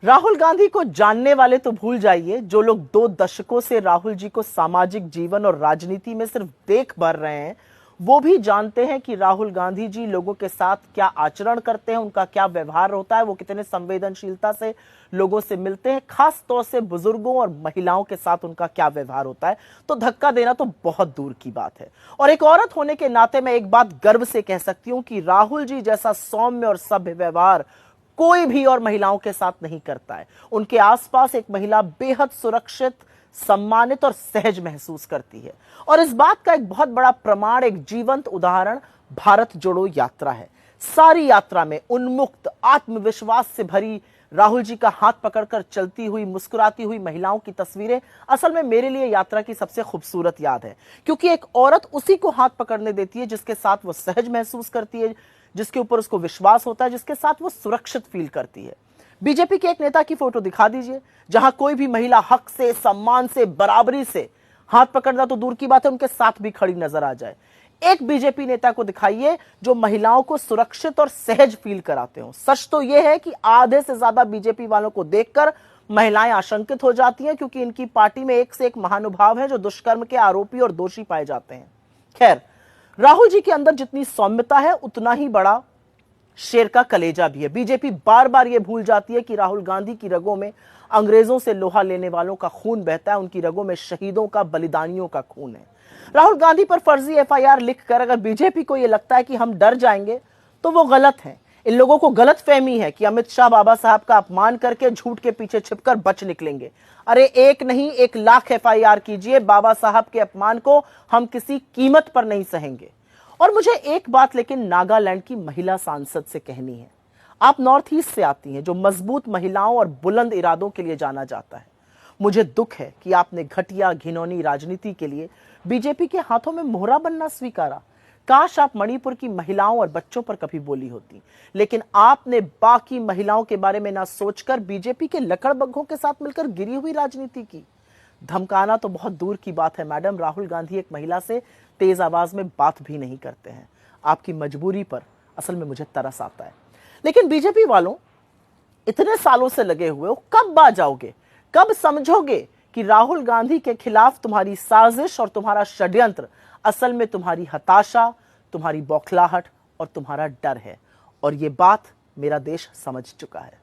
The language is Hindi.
राहुल गांधी को जानने वाले तो भूल जाइए, जो लोग 2 दशकों से राहुल जी को सामाजिक जीवन और राजनीति में सिर्फ देख भर रहे हैं, वो भी जानते हैं कि राहुल गांधी जी लोगों के साथ क्या आचरण करते हैं, उनका क्या व्यवहार होता है, वो कितने संवेदनशीलता से लोगों से मिलते हैं, खास तौर से बुजुर्गों और महिलाओं के साथ उनका क्या व्यवहार होता है। तो धक्का देना तो बहुत दूर की बात है। और एक औरत होने के नाते मैं एक बात गर्व से कह सकती हूं कि राहुल जी जैसा सौम्य और सभ्य व्यवहार कोई भी और महिलाओं के साथ नहीं करता है। उनके आसपास एक महिला बेहद सुरक्षित, सम्मानित और सहज महसूस करती है। और इस बात का एक बहुत बड़ा प्रमाण, एक जीवंत उदाहरण भारत जोड़ो यात्रा है। सारी यात्रा में उन्मुक्त, आत्मविश्वास से भरी राहुल जी का हाथ पकड़कर चलती हुई, मुस्कुराती हुई महिलाओं की तस्वीरें असल में मेरे लिए यात्रा की सबसे खूबसूरत याद है। क्योंकि एक औरत उसी को हाथ पकड़ने देती है जिसके साथ वो सहज महसूस करती है, जिसके ऊपर उसको विश्वास होता है, जिसके साथ वो सुरक्षित फील करती है। बीजेपी के एक नेता की फोटो दिखा दीजिए जहां कोई भी महिला हक से, सम्मान से, बराबरी से, हाथ पकड़ना तो दूर की बात है, उनके साथ भी खड़ी नजर आ जाए। एक बीजेपी नेता को दिखाइए जो महिलाओं को सुरक्षित और सहज फील कराते हो। सच तो यह है कि आधे से ज्यादा बीजेपी वालों को देखकर महिलाएं आशंकित हो जाती हैं, क्योंकि इनकी पार्टी में एक से एक महानुभाव हैं जो दुष्कर्म के आरोपी और दोषी पाए जाते हैं। खैर, राहुल जी के अंदर जितनी सौम्यता है उतना ही बड़ा शेर का कलेजा भी है। बीजेपी बार बार यह भूल जाती है कि राहुल गांधी की रगों में अंग्रेजों से लोहा लेने वालों का खून बहता है, उनकी रगों में शहीदों का, बलिदानियों का खून है। राहुल गांधी पर फर्जी एफआईआर लिखकर अगर बीजेपी को यह लगता है कि हम डर जाएंगे तो वो गलत है। इन लोगों को गलत फहमी है कि अमित शाह बाबा साहब का अपमान करके झूठ के पीछे छिपकर बच निकलेंगे। अरे एक नहीं, 1 लाख एफआईआर कीजिए, बाबा साहब के अपमान को हम किसी कीमत पर नहीं सहेंगे। और मुझे एक बात लेकिन नागालैंड की महिला सांसद से कहनी है। आप नॉर्थ ईस्ट से आती हैं, जो मजबूत महिलाओं और बुलंद इरादों के लिए जाना जाता है। मुझे दुख है कि आपने घटिया, घिनौनी राजनीति के लिए बीजेपी के हाथों में मोहरा बनना स्वीकारा। काश आप मणिपुर की महिलाओं और बच्चों पर कभी बोली होती, लेकिन आपने बाकी महिलाओं के बारे में ना सोचकर बीजेपी के लकड़बग्घों के साथ मिलकर गिरी हुई राजनीति की। धमकाना तो बहुत दूर की बात है मैडम, राहुल गांधी एक महिला से तेज आवाज में बात भी नहीं करते हैं। आपकी मजबूरी पर असल में मुझे तरस आता है। लेकिन बीजेपी वालों, इतने सालों से लगे हुए हो, कब बाज जाओगे? कब समझोगे कि राहुल गांधी के खिलाफ तुम्हारी साजिश और तुम्हारा षड्यंत्र असल में तुम्हारी हताशा, तुम्हारी बौखलाहट और तुम्हारा डर है? और ये बात मेरा देश समझ चुका है।